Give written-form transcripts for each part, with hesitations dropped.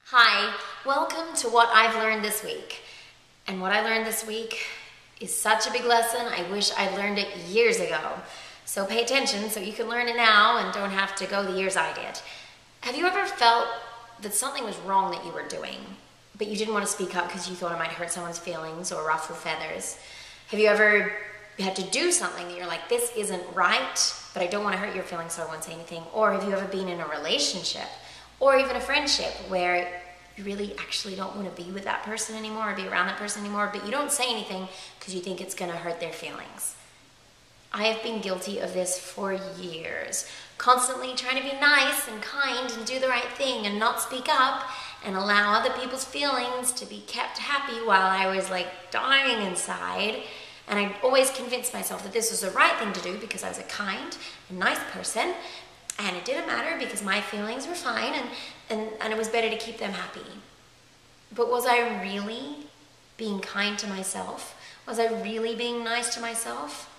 Hi, welcome to what I've learned this week. And what I learned this week is such a big lesson, I wish I'd learned it years ago. So pay attention so you can learn it now and don't have to go the years I did. Have you ever felt that something was wrong that you were doing, but you didn't want to speak up because you thought it might hurt someone's feelings or ruffle feathers? Have you ever had to do something that you're like, this isn't right, but I don't want to hurt your feelings, so I won't say anything? Or have you ever been in a relationship or even a friendship where you really actually don't want to be with that person anymore or be around that person anymore, but you don't say anything because you think it's going to hurt their feelings? I have been guilty of this for years, constantly trying to be nice and kind and do the right thing and not speak up and allow other people's feelings to be kept happy while I was like dying inside. And I always convinced myself that this was the right thing to do because I was a kind and nice person, and it didn't matter because my feelings were fine and it was better to keep them happy. But was I really being kind to myself? Was I really being nice to myself?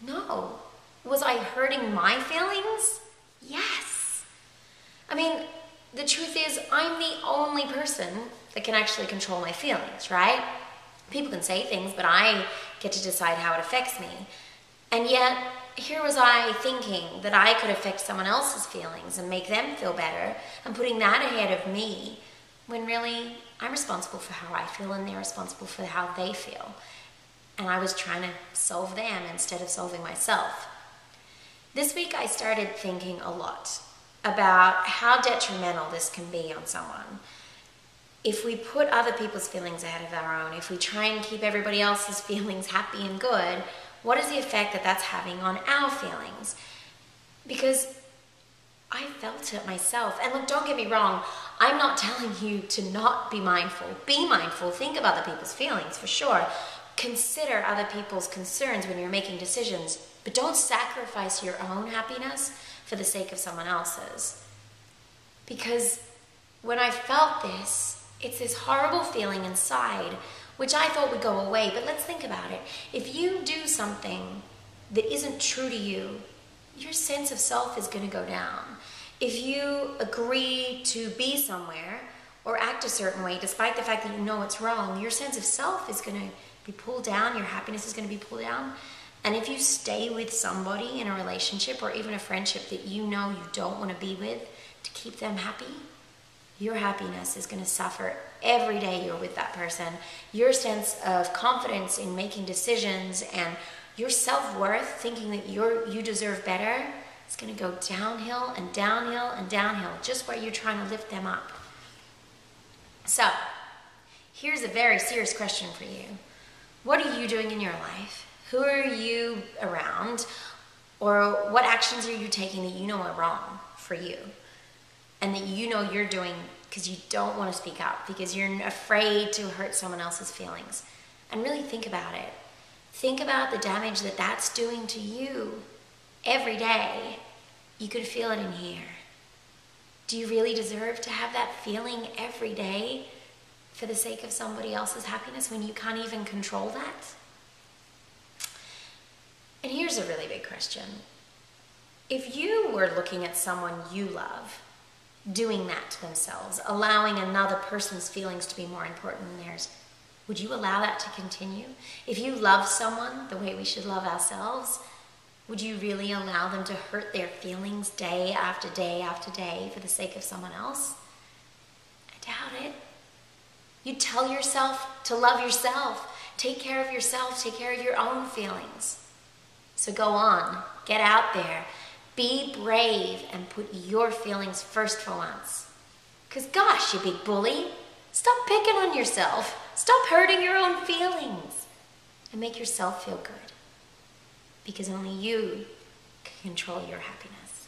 No. Was I hurting my feelings? Yes. I mean, the truth is, I'm the only person that can actually control my feelings, right? People can say things, but I get to decide how it affects me. And yet, here was I thinking that I could affect someone else's feelings and make them feel better, and putting that ahead of me, when really I'm responsible for how I feel and they're responsible for how they feel. And I was trying to solve them instead of solving myself. This week I started thinking a lot about how detrimental this can be on someone. If we put other people's feelings ahead of our own, if we try and keep everybody else's feelings happy and good, what is the effect that that's having on our feelings? Because I felt it myself. And look, don't get me wrong, I'm not telling you to not be mindful. Be mindful, think of other people's feelings for sure. Consider other people's concerns when you're making decisions, but don't sacrifice your own happiness for the sake of someone else's. Because when I felt this, it's this horrible feeling inside, which I thought would go away, but let's think about it. If you do something that isn't true to you, your sense of self is going to go down. If you agree to be somewhere or act a certain way, despite the fact that you know it's wrong, your sense of self is going to be pulled down, your happiness is going to be pulled down. And if you stay with somebody in a relationship or even a friendship that you know you don't want to be with to keep them happy, your happiness is going to suffer every day you're with that person. Your sense of confidence in making decisions and your self-worth, thinking that you deserve better, is going to go downhill and downhill and downhill just while you're trying to lift them up. So, here's a very serious question for you. What are you doing in your life? Who are you around? Or what actions are you taking that you know are wrong for you? And that you know you're doing because you don't want to speak up, because you're afraid to hurt someone else's feelings. And really think about it. Think about the damage that that's doing to you every day. You could feel it in here. Do you really deserve to have that feeling every day for the sake of somebody else's happiness when you can't even control that? And here's a really big question. If you were looking at someone you love doing that to themselves, allowing another person's feelings to be more important than theirs, would you allow that to continue? If you love someone the way we should love ourselves, would you really allow them to hurt their feelings day after day after day for the sake of someone else? I doubt it. You tell yourself to love yourself. Take care of yourself. Take care of your own feelings. So go on. Get out there. Be brave and put your feelings first for once. Because gosh, you big bully, stop picking on yourself. Stop hurting your own feelings. And make yourself feel good. Because only you can control your happiness.